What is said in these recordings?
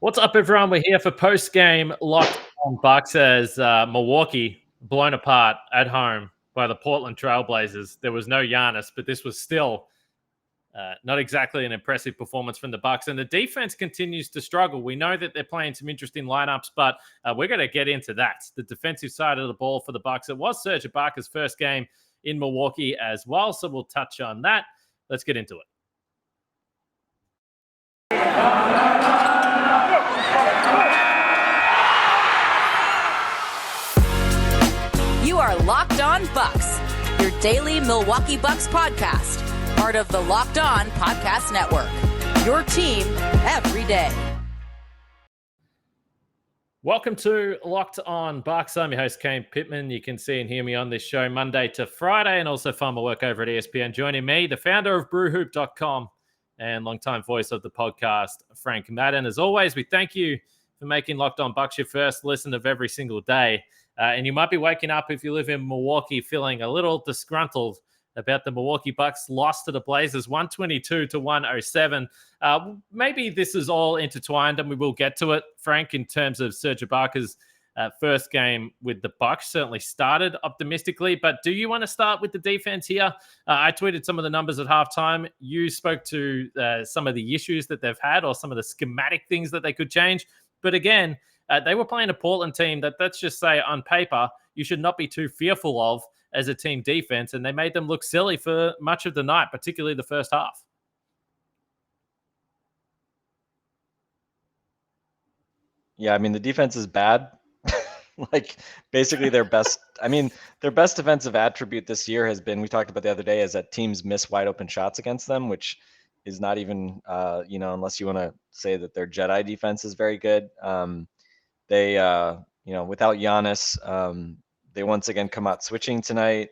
What's up, everyone? We're here for post-game Locked on Bucks as Milwaukee blown apart at home by the Portland Trailblazers. There was no Giannis, but this was still not exactly an impressive performance from the Bucks. And the defense continues to struggle. We know that they're playing some interesting lineups, but we're going to get into that. The defensive side of the ball for the Bucks. It was Serge Ibaka's first game in Milwaukee as well, so we'll touch on that. Let's get into it. You are Locked On Bucks, your daily Milwaukee Bucks podcast, part of the Locked On Podcast Network, your team every day. Welcome to Locked On Bucks. I'm your host, Kane Pittman. You can see and hear me on this show Monday to Friday and also find my work over at ESPN. Joining me, the founder of brewhoop.com and longtime voice of the podcast, Frank Madden. As always, we thank you for making Locked On Bucks your first listen of every single day. And you might be waking up if you live in Milwaukee feeling a little disgruntled about the Milwaukee Bucks loss to the Blazers, 122-107. Maybe this is all intertwined, and we will get to it, Frank, in terms of Serge Ibaka's first game with the Bucks. Certainly started optimistically, but do you want to start with the defense here? I tweeted some of the numbers at halftime. You spoke to some of the issues that they've had or some of the schematic things that they could change. But again, they were playing a Portland team that, let's just say on paper, you should not be too fearful of as a team defense. And they made them look silly for much of the night, particularly the first half. Yeah, I mean, the defense is bad. Like, basically their best defensive attribute this year has been, we talked about the other day, is that teams miss wide open shots against them, which is not even, unless you want to say that their Jedi defense is very good. They, without Giannis, they once again come out switching tonight.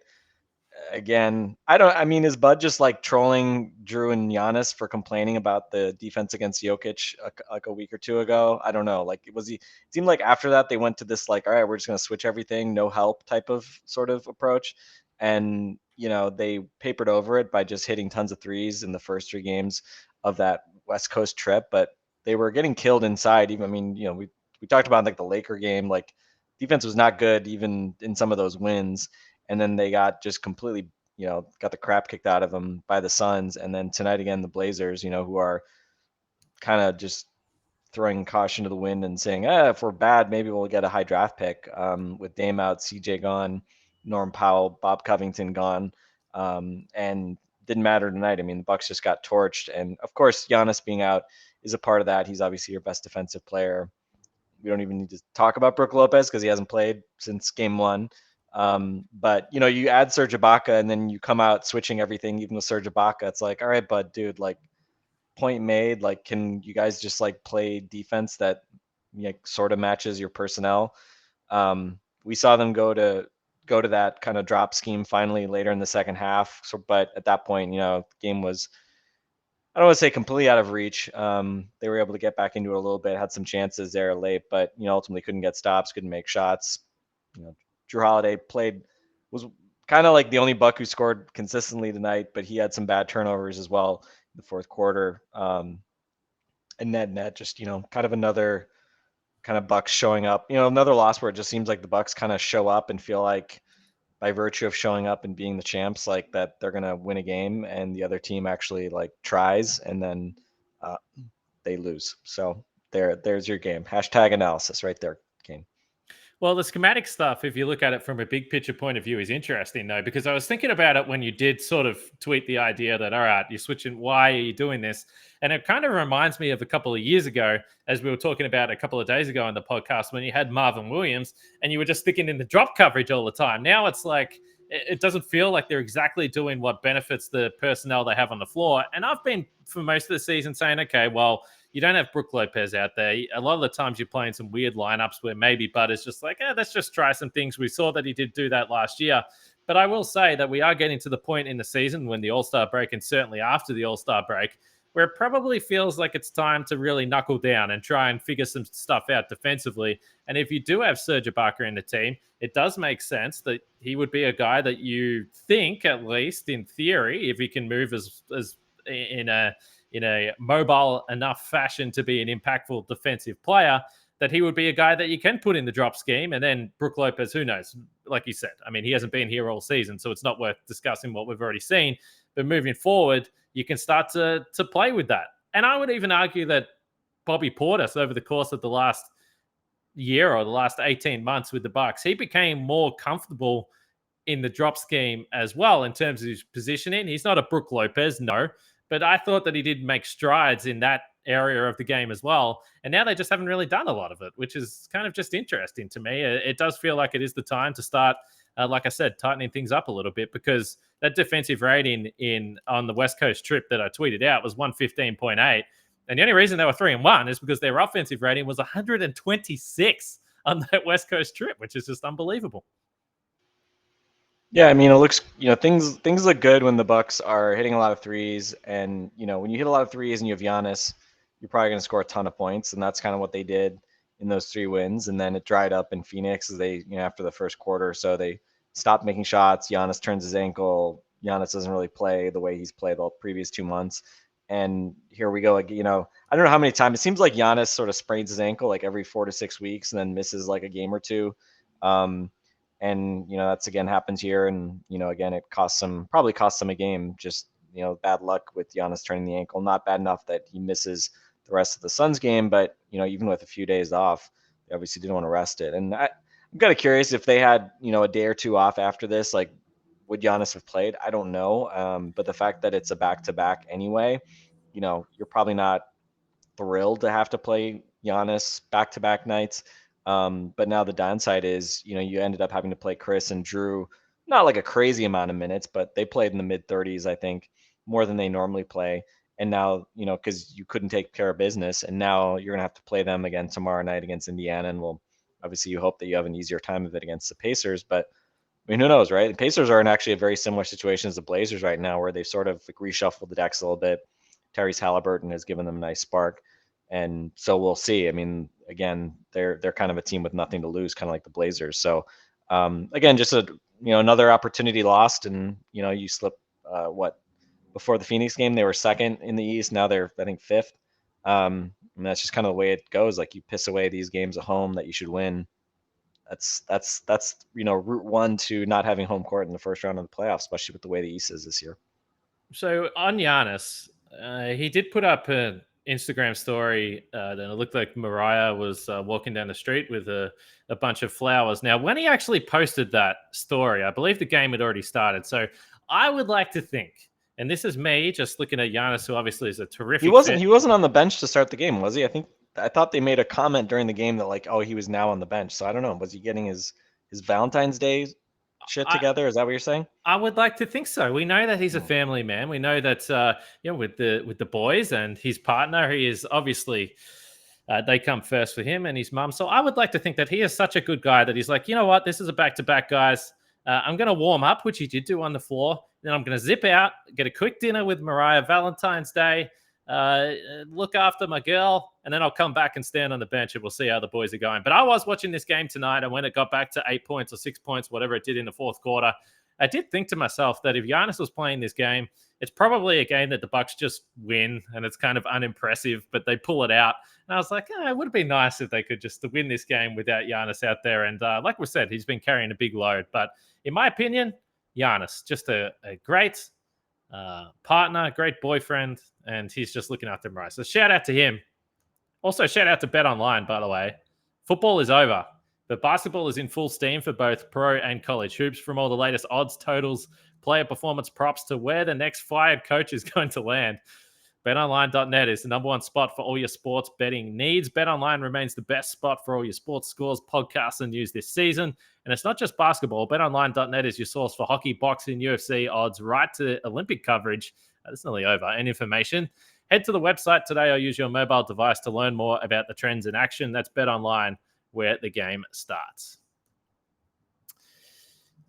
Again, is Bud just like trolling Drew and Giannis for complaining about the defense against Jokic like a week or two ago? I don't know. Like, it seemed like after that they went to this like, all right, we're just going to switch everything, no help type of sort of approach. And, they papered over it by just hitting tons of threes in the first three games of that West Coast trip. But they were getting killed inside. Even, we talked about like the Laker game, like defense was not good even in some of those wins. And then they got just completely, got the crap kicked out of them by the Suns. And then tonight again, the Blazers, who are kind of just throwing caution to the wind and saying, if we're bad, maybe we'll get a high draft pick, with Dame out, CJ gone, Norm Powell, Bob Covington gone. And didn't matter tonight. I mean, the Bucks just got torched. And of course, Giannis being out is a part of that. He's obviously your best defensive player. We don't even need to talk about Brook Lopez because he hasn't played since game one. But you add Serge Ibaka and then you come out switching everything, even with Serge Ibaka. It's like, all right, bud, dude, like, point made. Like, can you guys just like play defense that sort of matches your personnel? We saw them go to that kind of drop scheme finally later in the second half. So, but at that point, the game was, I don't want to say completely out of reach. They were able to get back into it a little bit, had some chances there late, but ultimately couldn't get stops, couldn't make shots. Drew Holiday was kind of like the only Buck who scored consistently tonight, but he had some bad turnovers as well in the fourth quarter. And net just, kind of another kind of Bucks showing up, another loss where it just seems like the Bucks kind of show up and feel like by virtue of showing up and being the champs, like that they're going to win a game and the other team actually like tries and then they lose. So there's your game. Hashtag analysis right there, Kane. Well, the schematic stuff, if you look at it from a big picture point of view, is interesting, though, because I was thinking about it when you did sort of tweet the idea that, all right, you're switching, why are you doing this? And it kind of reminds me of a couple of years ago, as we were talking about a couple of days ago on the podcast, when you had Marvin Williams and you were just sticking in the drop coverage all the time. Now it's like, it doesn't feel like they're exactly doing what benefits the personnel they have on the floor. And I've been, for most of the season, saying, okay, well, you don't have Brook Lopez out there. A lot of the times you're playing some weird lineups where maybe Bud is just like, let's just try some things. We saw that he did do that last year. But I will say that we are getting to the point in the season when the All-Star break and certainly after the All-Star break where it probably feels like it's time to really knuckle down and try and figure some stuff out defensively. And if you do have Serge Ibaka in the team, it does make sense that he would be a guy that you think, at least in theory, if he can move as in a in a mobile enough fashion to be an impactful defensive player, that he would be a guy that you can put in the drop scheme. And then Brook Lopez, who knows? Like you said, I mean, he hasn't been here all season, so it's not worth discussing what we've already seen. But moving forward, you can start to play with that. And I would even argue that Bobby Portis, over the course of the last year or the last 18 months with the Bucks, he became more comfortable in the drop scheme as well in terms of his positioning. He's not a Brook Lopez, no, but I thought that he did make strides in that area of the game as well. And now they just haven't really done a lot of it, which is kind of just interesting to me. It does feel like it is the time to start, like I said, tightening things up a little bit, because that defensive rating on the West Coast trip that I tweeted out was 115.8. And the only reason they were 3-1 is because their offensive rating was 126 on that West Coast trip, which is just unbelievable. Yeah, I mean, it looks, things look good when the Bucks are hitting a lot of threes. And, when you hit a lot of threes and you have Giannis, you're probably going to score a ton of points. And that's kind of what they did in those 3 wins. And then it dried up in Phoenix as they, after the first quarter or so, they stopped making shots. Giannis turns his ankle. Giannis doesn't really play the way he's played the previous 2 months. And here we go. Like, I don't know how many times. It seems like Giannis sort of sprains his ankle like every 4 to 6 weeks and then misses like a game or 2. And, that's again happens here. And, again, it probably costs them a game. Just, bad luck with Giannis turning the ankle. Not bad enough that he misses the rest of the Suns game. But, even with a few days off, they obviously didn't want to rest it. And I'm kind of curious if they had, a day or 2 off after this, like, would Giannis have played? I don't know. But the fact that it's a back-to-back anyway, you're probably not thrilled to have to play Giannis back-to-back nights. But now the downside is, you ended up having to play Chris and Drew, not like a crazy amount of minutes, but they played in the mid-30s, I think, more than they normally play. And now, because you couldn't take care of business, and now you're going to have to play them again tomorrow night against Indiana. And obviously you hope that you have an easier time of it against the Pacers, but I mean, who knows, right? The Pacers are in actually a very similar situation as the Blazers right now, where they've sort of like reshuffled the decks a little bit. Tyrese Halliburton has given them a nice spark. And so we'll see. I mean, again, they're kind of a team with nothing to lose, kind of like the Blazers. So again, just another opportunity lost, and you slip before the Phoenix game they were second in the East. Now they're, I think, fifth. And that's just kind of the way it goes. Like, you piss away these games at home that you should win. That's route one to not having home court in the first round of the playoffs, especially with the way the East is this year. So on Giannis, he did put up an Instagram story that it looked like Mariah was walking down the street with a bunch of flowers. Now, when he actually posted that story, I believe the game had already started. So I would like to think, and this is me just looking at Giannis, who obviously is a terrific. He wasn't on the bench to start the game, was he? I thought they made a comment during the game that, like, oh, he was now on the bench. So I don't know. Was he getting his Valentine's Day shit together? Is that what you're saying? I would like to think so. We know that he's a family man. We know that with the boys and his partner, he is obviously they come first for him and his mum. So I would like to think that he is such a good guy that he's like, you know what, this is a back-to-back, guys. I'm going to warm up, which he did do on the floor. Then I'm going to zip out, get a quick dinner with Mariah Valentine's Day, look after my girl, and then I'll come back and stand on the bench and we'll see how the boys are going. But I was watching this game tonight, and when it got back to 8 points or 6 points, whatever it did in the fourth quarter, I did think to myself that if Giannis was playing this game, it's probably a game that the Bucks just win, and it's kind of unimpressive, but they pull it out. And I was like, it would have been nice if they could just win this game without Giannis out there. And like we said, he's been carrying a big load. But in my opinion, Giannis, just a great partner, great boyfriend, and he's just looking after Mariah. So shout out to him. Also, shout out to Bet Online, by the way. Football is over, but basketball is in full steam for both pro and college hoops. From all the latest odds, totals, player performance props to where the next fired coach is going to land, BetOnline.net is the number one spot for all your sports betting needs. BetOnline remains the best spot for all your sports scores, podcasts, and news this season. And it's not just basketball. BetOnline.net is your source for hockey, boxing, UFC odds, right to Olympic coverage. It's nearly over. And information. Head to the website today or use your mobile device to learn more about the trends in action. That's BetOnline, where the game starts.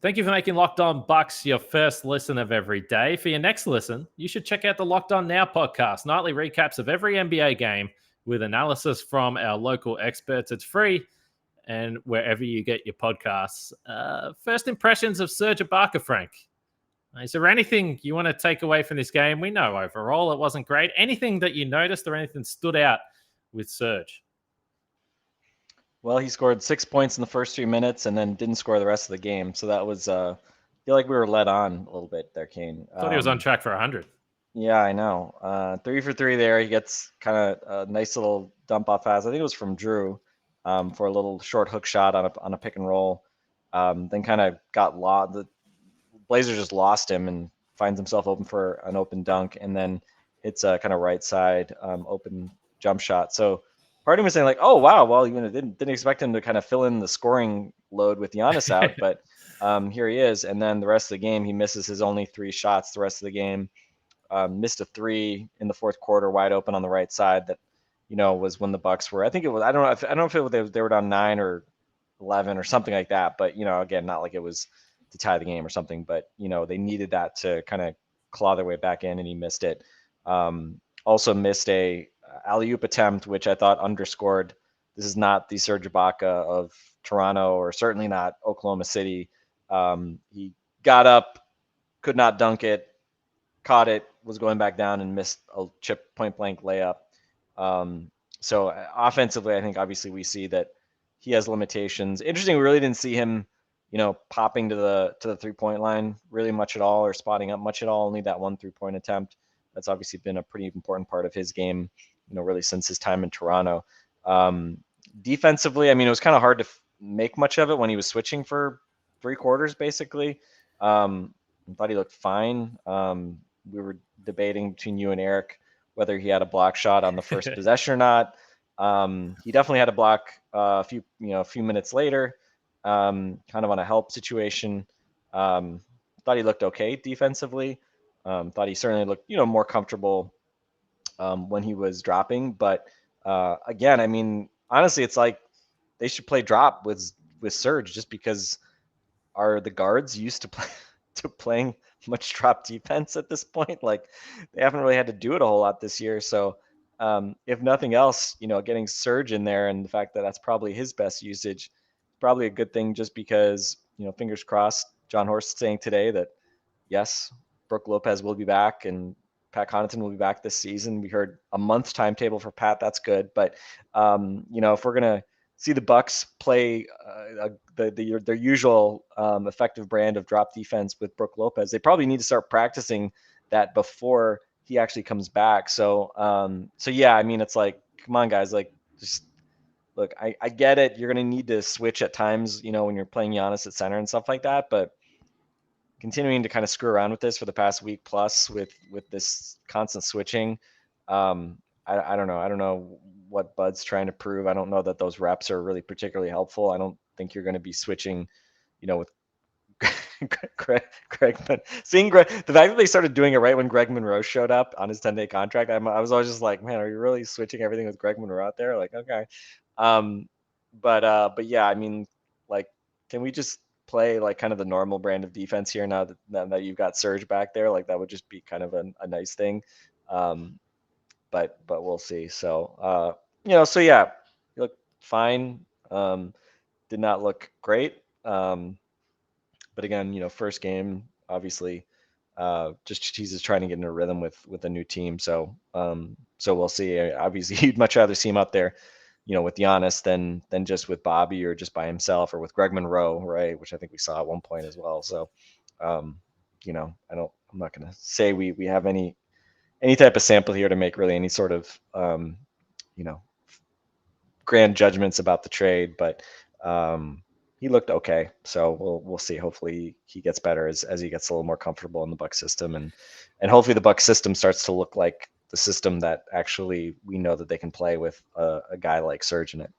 Thank you for making Locked On Bucks your first listen of every day. For your next listen, you should check out the Locked On Now podcast, nightly recaps of every NBA game with analysis from our local experts. It's free and wherever you get your podcasts. First impressions of Serge Ibaka, Frank. Is there anything you want to take away from this game? We know overall it wasn't great. Anything that you noticed or anything stood out with Serge? Well, he scored 6 points in the first 3 minutes and then didn't score the rest of the game. So that was, I feel like we were led on a little bit there, Kane. Thought he was on track for 100. Yeah, I know. 3 for 3 there. He gets kind of a nice little dump off pass. I think it was from Drew for a little short hook shot on a pick and roll. Then kind of got lost. The Blazers just lost him and finds himself open for an open dunk, and then it's a kind of right side open jump shot. So part of me was saying like, oh wow, well didn't expect him to kind of fill in the scoring load with Giannis out, but here he is. And then the rest of the game, he misses his only 3 shots the rest of the game. Missed a 3 in the fourth quarter, wide open on the right side. That was when the Bucks were. I think it was. I don't know if they were down 9 or 11 or something like that. But again, not like it was to tie the game or something. But they needed that to kind of claw their way back in, and he missed it. Also missed a alley-oop attempt, which I thought underscored this is not the Serge Ibaka of Toronto, or certainly not Oklahoma City. He got up, could not dunk it, caught it, was going back down, and missed a chip point blank layup. So offensively, I think obviously we see that he has limitations. Interesting, we really didn't see him, popping to the 3-point line really much at all, or spotting up much at all. Only that 1 3-point attempt. That's obviously been a pretty important part of his game, really since his time in Toronto. Defensively, I mean, it was kind of hard to make much of it when he was switching for 3 quarters, basically. I thought he looked fine. We were debating between you and Eric whether he had a block shot on the first possession or not. He definitely had a block a few minutes later, kind of on a help situation. Thought he looked okay defensively. Thought he certainly looked, more comfortable when he was dropping. But again, I mean, honestly, it's like they should play drop with Serge, just because are the guards used to playing much drop defense at this point. Like, they haven't really had to do it a whole lot this year. So if nothing else, getting Serge in there, and the fact that that's probably his best usage, probably a good thing, just because, fingers crossed. John Horst saying today that yes, Brook Lopez will be back and Pat Connaughton will be back this season. We heard a month timetable for Pat. That's good. But, if we're going to see the Bucks play their usual effective brand of drop defense with Brook Lopez, they probably need to start practicing that before he actually comes back. So yeah, I mean, it's like, come on, guys, like, just look, I get it. You're going to need to switch at times, when you're playing Giannis at center and stuff like that. But continuing to kind of screw around with this for the past week plus with this constant switching, I don't know. I don't know what Bud's trying to prove. I don't know that those reps are really particularly helpful. I don't think you're going to be switching, with Greg. Seeing Greg, the fact that they started doing it right when Greg Monroe showed up on his 10-day contract, I was always just like, man, are you really switching everything with Greg Monroe out there? Like, okay. But yeah, I mean, like, can we just play like kind of the normal brand of defense here now that you've got Serge back there? Like, that would just be kind of a nice thing. But we'll see. So, so yeah, you look fine. Did not look great. But again, first game, obviously, just he's just trying to get in a rhythm with a new team. So we'll see. Obviously, you'd much rather see him out there, with Giannis than just with Bobby, or just by himself, or with Greg Monroe, right? Which I think we saw at one point as well. So, I'm not going to say we have any type of sample here to make really any sort of, grand judgments about the trade, but he looked okay. So we'll see. Hopefully he gets better as he gets a little more comfortable in the Bucks system, and hopefully the Bucks system starts to look like the system that actually we know that they can play with a guy like Serge in it.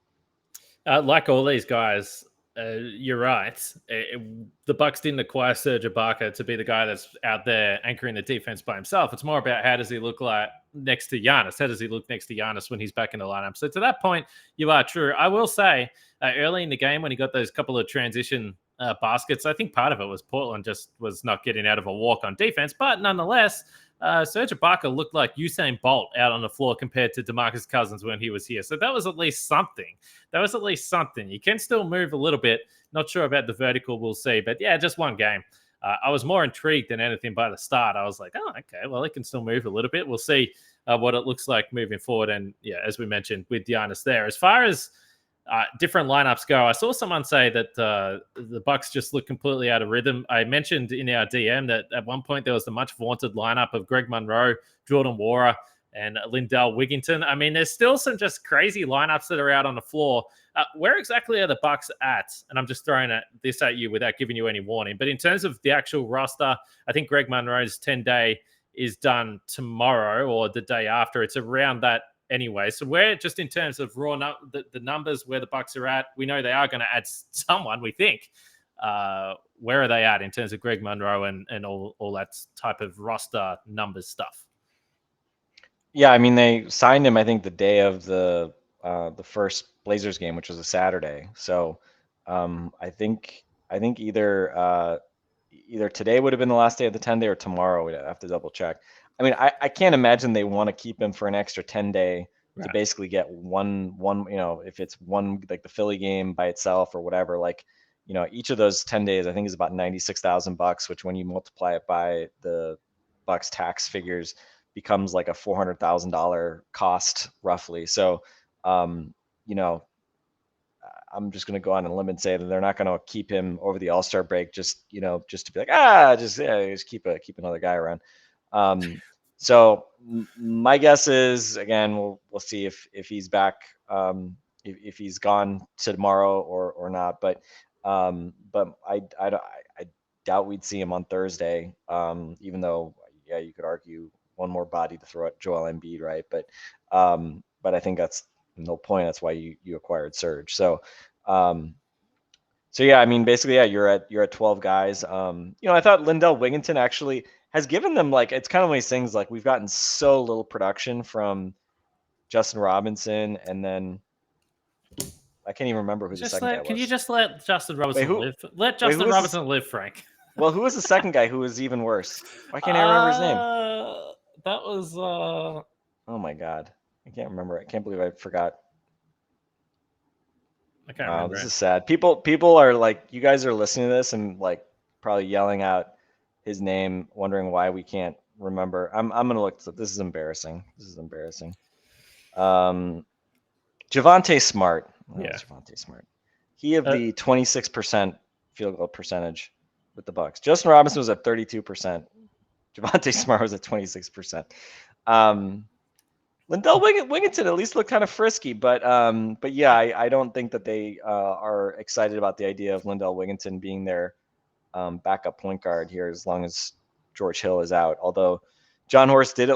Like all these guys, you're right. The Bucks didn't acquire Serge Ibaka to be the guy that's out there anchoring the defense by himself. It's more about how does he look like next to Giannis? How does he look next to Giannis when he's back in the lineup? So to that point, you are true. I will say early in the game when he got those couple of transition baskets, I think part of it was Portland just was not getting out of a walk on defense. But nonetheless, Serge Ibaka looked like Usain Bolt out on the floor compared to DeMarcus Cousins when he was here. So that was at least something. You can still move a little bit. Not sure about the vertical. We'll see. But yeah, just one game. I was more intrigued than anything by the start. I was like, oh, okay, well, it can still move a little bit. We'll see what it looks like moving forward. And yeah, as we mentioned with Giannis there, as far as different lineups go, I saw someone say that the Bucks just look completely out of rhythm. I mentioned in our DM that at one point there was the much vaunted lineup of Greg Monroe, Jordan Nwora, and Lindell Wigginton. I mean, there's still some just crazy lineups that are out on the floor. Where exactly are the Bucks at? And I'm just throwing this at you without giving you any warning. But in terms of the actual roster, I think Greg Monroe's 10-day is done tomorrow or the day after. It's around that anyway. So we're just in terms of the numbers where the Bucks are at. We know they are going to add someone, we think. Where are they at in terms of Greg Monroe and all that type of roster numbers stuff? Yeah, I mean, they signed him, I think, the day of the first Blazers game, which was a Saturday. So I think either today would have been the last day of the 10-day or tomorrow. We'd have to double check. I mean, I can't imagine they want to keep him for an extra 10-day to basically get one, if it's one, like the Philly game by itself or whatever, like, each of those 10 days, I think is about $96,000, which when you multiply it by the Bucks tax figures becomes like a $400,000 cost roughly. So, I'm just going to go on a limb and say that they're not going to keep him over the All-Star break just to be like, just keep another guy around. So my guess is, again, we'll see if he's back, if he's gone tomorrow or not. But I doubt we'd see him on Thursday. Even though, yeah, you could argue one more body to throw at Joel Embiid, right? But I think that's no point. That's why you acquired Serge. So yeah, I mean, basically, yeah, you're at 12 guys. I thought Lindell Wigginton actually has given them, like, it's kind of one of these things, like, we've gotten so little production from Justin Robinson, and then I can't even remember who the second guy was. Can you just let Justin Robinson live? Let Justin Robinson live, Frank. Well, who was the second guy who was even worse? Why can't I remember his name? That was oh my God. I can't remember. I can't believe I forgot. I can't remember. This is sad. People are like, you guys are listening to this and like probably yelling out his name, wondering why we can't remember. I'm gonna look. This is embarrassing. Javonte Smart. Javonte Smart. He had the 26% field goal percentage with the Bucks. Justin Robinson was at 32%. Javonte Smart was at 26%. Lindell Wigginton at least looked kind of frisky, but yeah, I don't think that they are excited about the idea of Lindell Wigginton being their backup point guard here as long as George Hill is out. Although John Horst did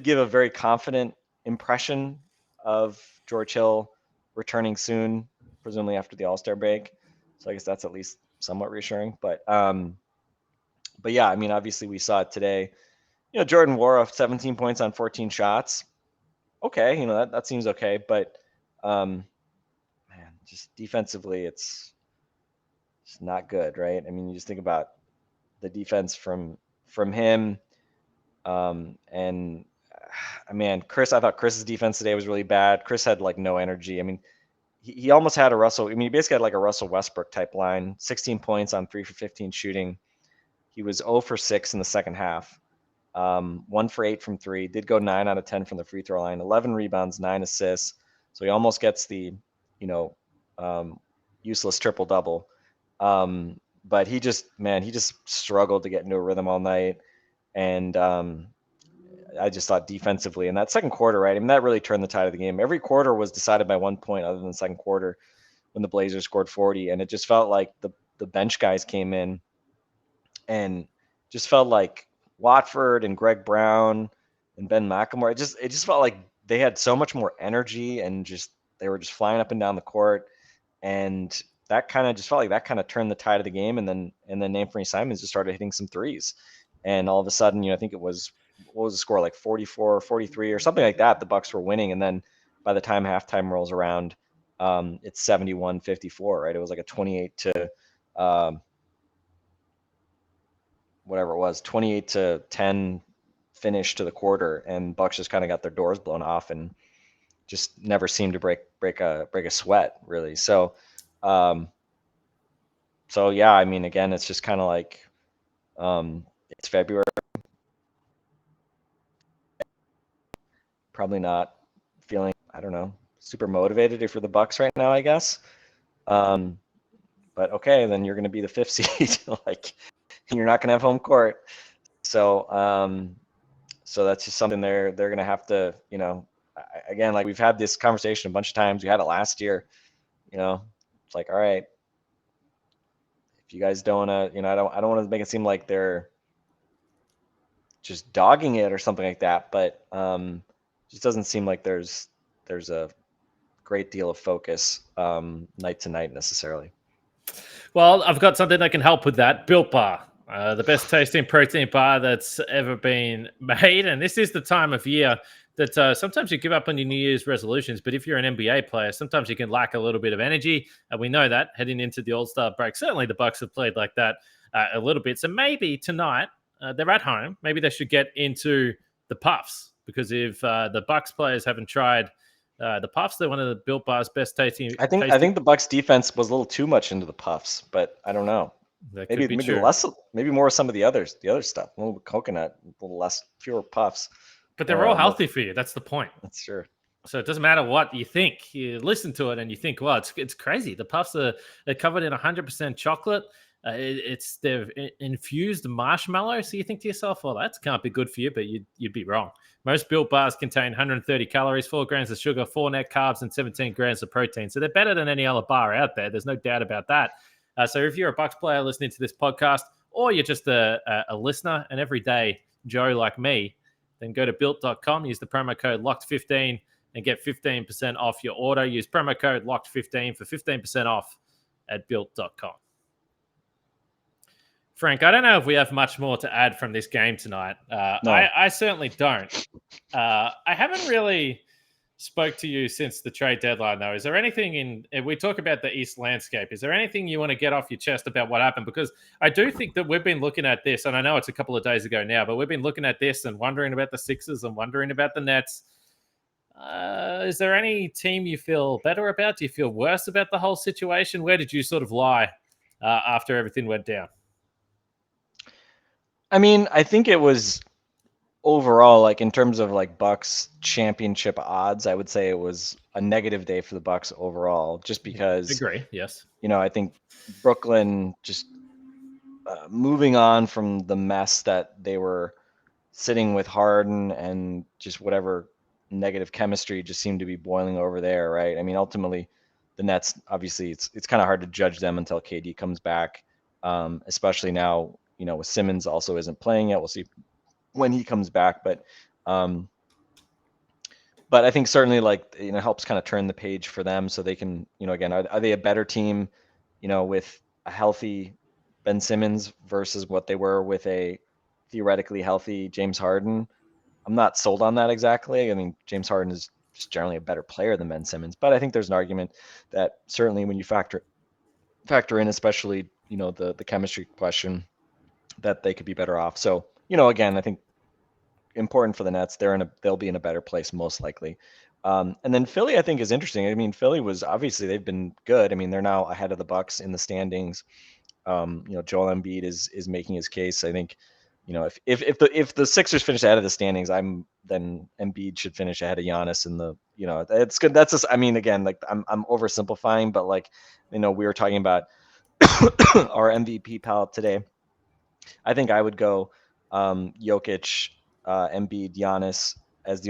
give a very confident impression of George Hill returning soon, presumably after the All-Star break. So I guess that's at least somewhat reassuring. But yeah, I mean, obviously we saw it today. Jordan Nwora, 17 points on 14 shots. Okay, that seems okay, but man, just defensively, it's not good, right? I mean, you just think about the defense from him, and man, Chris. I thought Chris's defense today was really bad. Chris had like no energy. I mean, he almost had a Russell. I mean, he basically had like a Russell Westbrook type line. 16 points on 3 for 15 shooting. He was 0 for 6 in the second half. 1 for 8 from 3, did go 9 out of 10 from the free throw line, 11 rebounds, 9 assists. So he almost gets the, useless triple double. But he just struggled to get into a rhythm all night. And I just thought defensively in that second quarter, right? I mean, that really turned the tide of the game. Every quarter was decided by 1 point other than the second quarter when the Blazers scored 40. And it just felt like the bench guys came in and just felt like Watford and Greg Brown and Ben McLemore. It just felt like they had so much more energy and they were just flying up and down the court. And that kind of just felt like that kind of turned the tide of the game. And then Anthony Simons just started hitting some threes. And all of a sudden, I think it was, what was the score, like 44 or 43 or something like that. The Bucks were winning. And then by the time halftime rolls around, it's 71-54, right? It was like a 28 to whatever it was, 28 to 10 finish to the quarter, and Bucks just kind of got their doors blown off and just never seemed to break a sweat really. So So yeah, I mean, again, it's just kind of like it's February. Probably not feeling, I don't know, super motivated if you're the Bucks right now, I guess. But okay, then you're going to be the 5th seed. Like, you're not going to have home court. So so that's just something they're going to have to, again, like we've had this conversation a bunch of times. We had it last year. It's like, all right, if you guys don't want to, I don't want to make it seem like they're just dogging it or something like that, but just doesn't seem like there's a great deal of focus night to night necessarily. Well, I've got something that can help with that. Built Bar, the best tasting protein bar that's ever been made. And this is the time of year that sometimes you give up on your New Year's resolutions. But if you're an NBA player, sometimes you can lack a little bit of energy. And we know that heading into the All-Star break. Certainly the Bucks have played like that a little bit. So maybe tonight, they're at home. Maybe they should get into the puffs. Because if the Bucks players haven't tried the puffs, they're one of the Built Bar's best tasting. I think the Bucks defense was a little too much into the puffs, but I don't know. Maybe less, maybe more some of the other stuff. A little coconut, a little less, fewer puffs. But they're all healthy for you. That's the point. That's true. So it doesn't matter what you think. You listen to it and you think, well, it's crazy. The puffs they're covered in 100% chocolate. They've infused marshmallow. So you think to yourself, well, that can't be good for you, but you'd be wrong. Most Built Bars contain 130 calories, 4 grams of sugar, 4 net carbs, and 17 grams of protein. So they're better than any other bar out there. There's no doubt about that. So if you're a Bucks player listening to this podcast, or you're just a listener, an everyday Joe like me, then go to built.com, use the promo code LOCKED15 and get 15% off your order. Use promo code LOCKED15 for 15% off at built.com. Frank, I don't know if we have much more to add from this game tonight. No. I certainly don't. I haven't really spoke to you since the trade deadline, though. Is there anything we talk about the East landscape, is there anything you want to get off your chest about what happened? Because I do think that we've been looking at this, and I know it's a couple of days ago now, but we've been looking at this and wondering about the Sixers and wondering about the Nets. Is there any team you feel better about? Do you feel worse about the whole situation? Where did you sort of lie after everything went down? I mean, I think it was overall, like in terms of like Bucks championship odds, I would say it was a negative day for the Bucks overall, just because. Agree. Yes. I think Brooklyn just moving on from the mess that they were sitting with Harden and just whatever negative chemistry just seemed to be boiling over there, right? I mean, ultimately, the Nets, obviously, it's kind of hard to judge them until KD comes back, especially now. With Simmons also isn't playing yet. We'll see when he comes back, but I think certainly helps kind of turn the page for them so they can, again, are they a better team, with a healthy Ben Simmons versus what they were with a theoretically healthy James Harden? I'm not sold on that exactly. I mean, James Harden is just generally a better player than Ben Simmons, but I think there's an argument that certainly when you factor in, especially, the chemistry question, that they could be better off. So, again, I think important for the Nets. They'll be in a better place most likely. And then Philly, I think, is interesting. I mean, Philly was obviously they've been good. I mean, they're now ahead of the Bucks in the standings. Joel Embiid is making his case. I think, if the Sixers finish ahead of the standings, then Embiid should finish ahead of Giannis. And it's good. That's just, I mean, again, like I'm oversimplifying, but we were talking about our MVP palette today. I think I would go Jokic, Embiid, Giannis as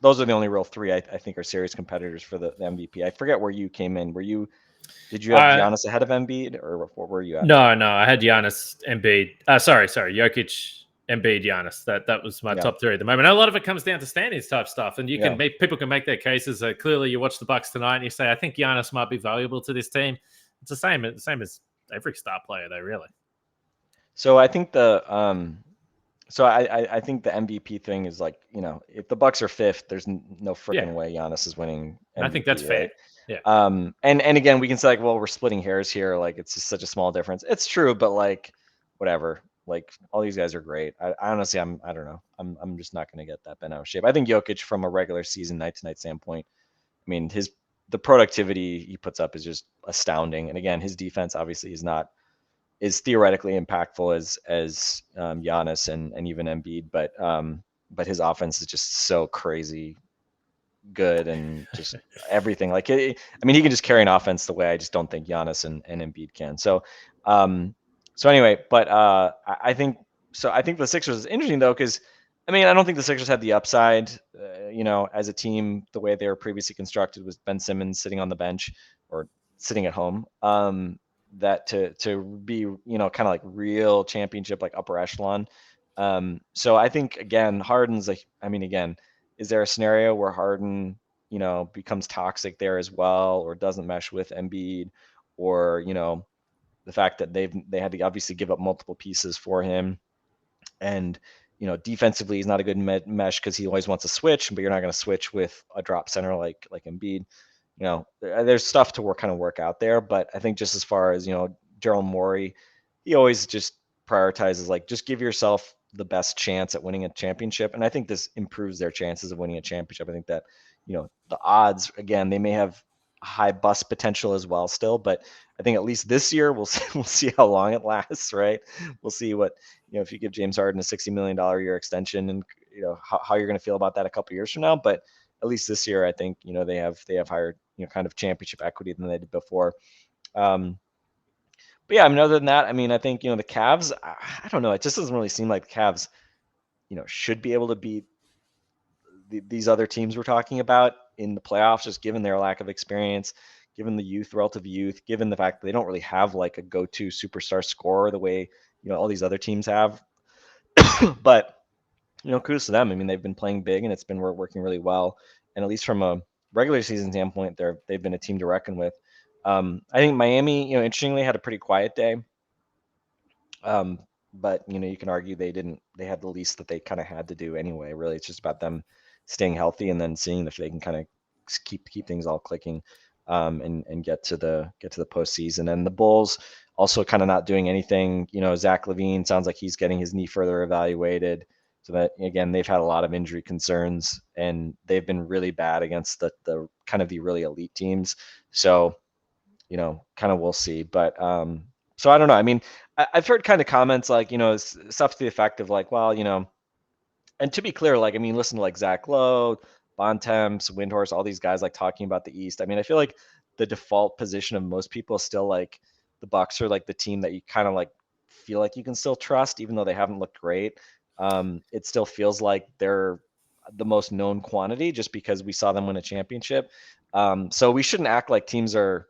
those are the only real three I think are serious competitors for the MVP. I forget where you came in. Did you have Giannis ahead of Embiid, or what were you at? No, I had Giannis, Embiid. Sorry, Jokic, Embiid, Giannis. That was my top three at the moment. A lot of it comes down to standings type stuff, and people can make their cases. Clearly, you watch the Bucks tonight and you say, I think Giannis might be valuable to this team. It's the same as every star player, though, really. So I think I think the MVP thing is if the Bucks are fifth, there's no freaking way Giannis is winning MVP, I think that's fair. Right? Yeah. And again, we can say we're splitting hairs here. It's just such a small difference. It's true, but whatever. All these guys are great. I honestly, I don't know. I'm just not going to get that bent out of shape. I think Jokic from a regular season night to night standpoint, I mean, his the productivity he puts up is just astounding. And again, his defense obviously is theoretically impactful as Giannis and even Embiid, but his offense is just so crazy good and just everything. Like, I mean, he can just carry an offense the way I just don't think Giannis and Embiid can. So, so anyway, but I think so. I think the Sixers is interesting though, because I mean, I don't think the Sixers had the upside, as a team the way they were previously constructed was Ben Simmons sitting on the bench or sitting at home. That to be kind of like real championship, like upper echelon. So I think again, Harden's like, I mean, again, is there a scenario where Harden, becomes toxic there as well, or doesn't mesh with Embiid, or the fact that they had to obviously give up multiple pieces for him, and defensively he's not a good mesh because he always wants to switch, but you're not going to switch with a drop center like Embiid. There's stuff to work out there, but I think just as far as Daryl Morey, he always just prioritizes like just give yourself the best chance at winning a championship, and I think this improves their chances of winning a championship. I think that the odds, again, they may have high bust potential as well still, but I think at least this year we'll see how long it lasts, right? We'll see what if you give James Harden a $60 million a year extension, and how you're going to feel about that a couple years from now. But at least this year, I think they have higher kind of championship equity than they did before. But yeah, I mean, other than that, I mean, I think the Cavs. I don't know. It just doesn't really seem like the Cavs, should be able to beat these other teams we're talking about in the playoffs, just given their lack of experience, given the relative youth, given the fact that they don't really have like a go-to superstar scorer the way all these other teams have. But kudos to them. I mean, they've been playing big and it's been working really well. And at least from a regular season standpoint, they've been a team to reckon with. I think Miami, interestingly, had a pretty quiet day. But you can argue they had the least that they kind of had to do anyway. Really, it's just about them staying healthy and then seeing if they can kind of keep things all clicking, and get to the postseason. And the Bulls also kind of not doing anything. Zach LaVine sounds like he's getting his knee further evaluated. So that, again, they've had a lot of injury concerns and they've been really bad against the kind of the really elite teams. So, kind of we'll see. But so I don't know. I mean, I've heard kind of comments like, stuff to the effect of like, well, and to be clear, like, I mean, listen to like Zach Lowe, Bontemps, Windhorst, all these guys like talking about the East. I mean, I feel like the default position of most people is still like the Bucks are like the team that you kind of like feel like you can still trust, even though they haven't looked great. It still feels like they're the most known quantity just because we saw them win a championship. So we shouldn't act like teams are,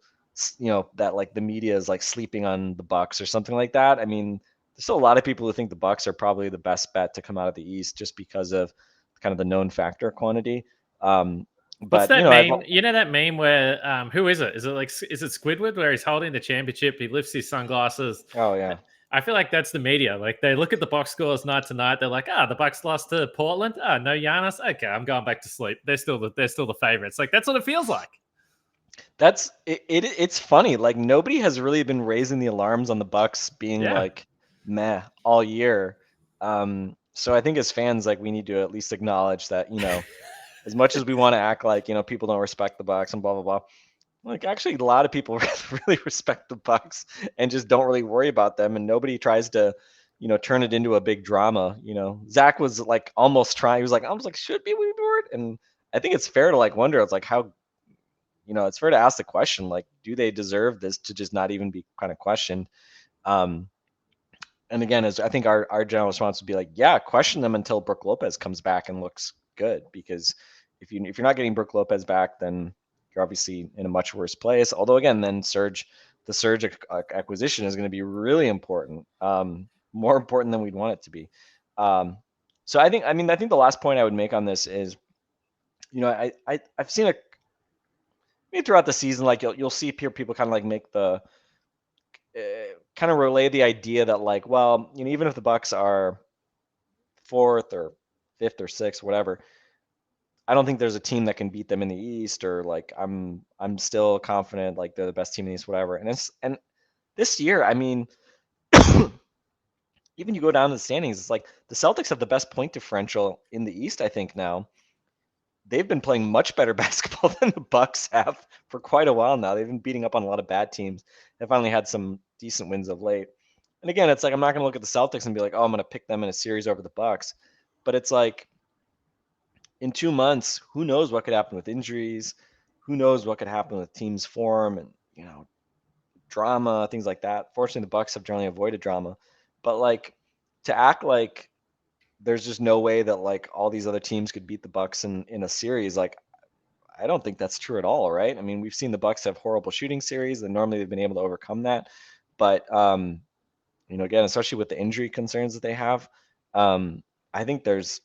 that like the media is like sleeping on the Bucks or something like that. I mean, there's still a lot of people who think the Bucks are probably the best bet to come out of the East just because of kind of the known factor quantity. What's But that meme? That meme where who is it? Is it Squidward where he's holding the championship? He lifts his sunglasses. Oh yeah. I feel like that's the media. Like they look at the box scores night to night. They're like, the Bucks lost to Portland. No Giannis. Okay, I'm going back to sleep. They're still the favorites. Like that's what it feels like. That's it. It's funny. Like nobody has really been raising the alarms on the Bucks being like meh all year. So I think as fans, like we need to at least acknowledge that as much as we want to act like people don't respect the Bucks and blah blah blah. Like actually, a lot of people really respect the Bucks and just don't really worry about them, and nobody tries to, turn it into a big drama. Zach was like almost trying. He was like, I was like, should we be worried? And I think it's fair to like wonder. It's like how, it's fair to ask the question, like, do they deserve this to just not even be kind of questioned? And again, as I think our general response would be like, yeah, question them until Brook Lopez comes back and looks good, because if you're not getting Brook Lopez back, then you're obviously in a much worse place. Although again, then the Serge acquisition is going to be really important, more important than we'd want it to be. So I think the last point I would make on this is, I've seen throughout the season, like you'll see people kind of like make the kind of relay the idea that like, well, even if the Bucks are fourth or fifth or sixth, whatever, I don't think there's a team that can beat them in the East, or like I'm still confident like they're the best team in the East, whatever. And this year, I mean, even you go down to the standings, it's like the Celtics have the best point differential in the East, I think now. they've been playing much better basketball than the Bucks have for quite a while now. They've been beating up on a lot of bad teams. They finally had some decent wins of late. And again, it's like I'm not going to look at the Celtics and be like, oh, I'm going to pick them in a series over the Bucks. But it's like in 2 months, who knows what could happen with injuries? Who knows what could happen with teams' form and drama, things like that. Fortunately, the Bucks have generally avoided drama. But like to act like there's just no way that like all these other teams could beat the Bucks in a series, like I don't think that's true at all, right? I mean, we've seen the Bucks have horrible shooting series, and normally they've been able to overcome that. But again, especially with the injury concerns that they have, I think there's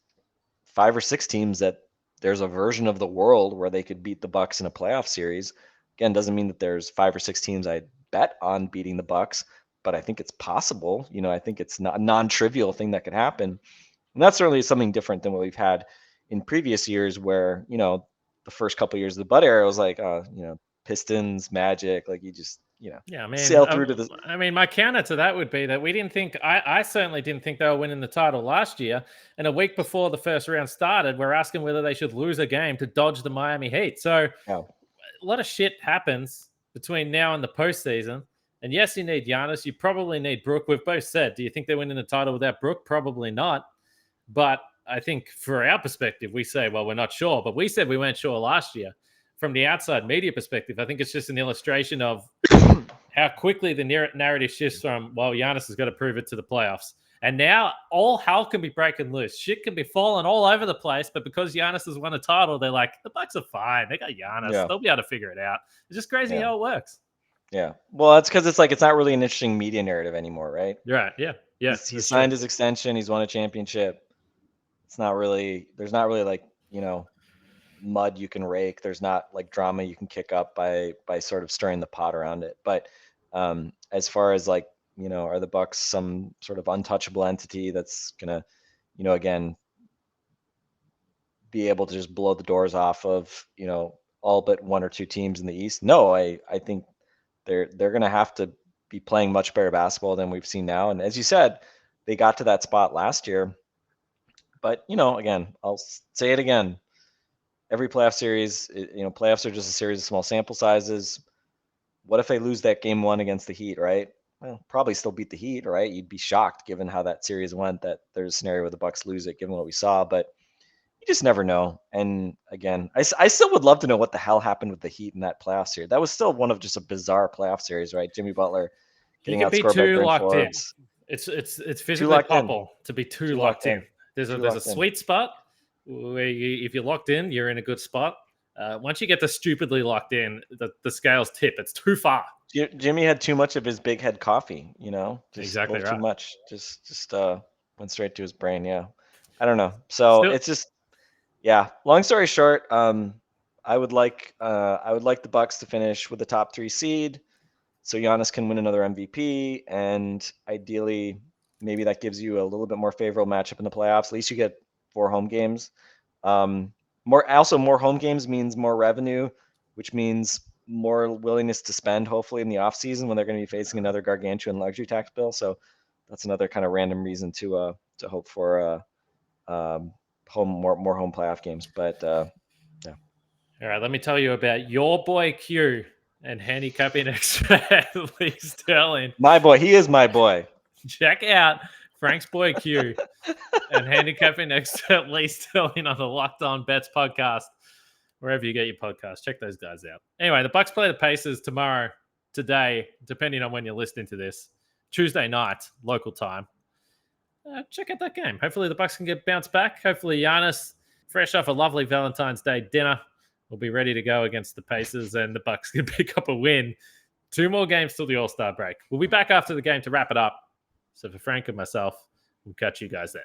5 or 6 teams that there's a version of the world where they could beat the Bucks in a playoff series. Again, doesn't mean that there's 5 or 6 teams I bet on beating the Bucks, but I think it's possible. I think it's not a non-trivial thing that could happen. And that's certainly something different than what we've had in previous years where, the first couple of years of the Bud era was like, Pistons, Magic, like you just, Yeah, I mean, sail through to the. I mean, my counter to that would be that we didn't think, I certainly didn't think they were winning the title last year. And a week before the first round started, we're asking whether they should lose a game to dodge the Miami Heat. So Yeah. a lot of shit happens between now and the postseason. And yes, you need Giannis. You probably need Brook. We've both said, do you think they're winning the title without Brook? Probably not. But I think for our perspective, we say, well, we're not sure. But we said we weren't sure last year. From the outside media perspective, I think it's just an illustration of how quickly the narrative shifts from, well, Giannis has got to prove it to the playoffs. And now all hell can be breaking loose. Shit can be falling all over the place. But because Giannis has won a title, they're like, the Bucks are fine. They got Giannis. Yeah. They'll be able to figure it out. It's just crazy how it works. Yeah. Well, that's because it's like it's not really an interesting media narrative anymore, right? Right. Yeah. Yeah. He signed his extension. He's won a championship. There's not really like, mud you can rake. There's not like drama you can kick up by sort of stirring the pot around it. But as far as like, are the Bucks some sort of untouchable entity that's gonna, again, be able to just blow the doors off of, all but 1 or 2 teams in the East? No, I think they're gonna have to be playing much better basketball than we've seen now. And as you said, they got to that spot last year. But again, I'll say it again. Every playoff series, playoffs are just a series of small sample sizes. What if they lose that game 1 against the Heat, right? Well, probably still beat the Heat, right? You'd be shocked given how that series went that there's a scenario where the Bucks lose it, given what we saw. But you just never know. And again, I still would love to know what the hell happened with the Heat in that playoff series. That was still one of just a bizarre playoff series, right? Jimmy Butler getting outscored by Bryn Forbes. It's physically possible to be too locked in. There's a sweet spot where if you're locked in, you're in a good spot. Once you get to stupidly locked in, the scales tip. It's too far. Jimmy had too much of his big head coffee, just exactly right. Too much. Just went straight to his brain. Yeah. I don't know. So it's just, long story short, I would like the Bucks to finish with the top 3 seed so Giannis can win another MVP, and ideally maybe that gives you a little bit more favorable matchup in the playoffs. At least you get 4 home games. More home games means more revenue, which means more willingness to spend, hopefully, in the offseason when they're going to be facing another gargantuan luxury tax bill. So that's another kind of random reason to hope for more home playoff games. But yeah. All right, let me tell you about your boy Q and handicapping expert Lee Sterling. My boy, he is my boy. Check out Frank's boy Q and handicapping expert Lee Sterling on the Locked On Bets podcast, wherever you get your podcast. Check those guys out. Anyway, the Bucks play the Pacers today, depending on when you're listening to this, Tuesday night, local time. Check out that game. Hopefully the Bucks can get bounced back. Hopefully Giannis, fresh off a lovely Valentine's Day dinner, will be ready to go against the Pacers and the Bucks can pick up a win. 2 more games till the All-Star break. We'll be back after the game to wrap it up. So for Frank and myself, we'll catch you guys then.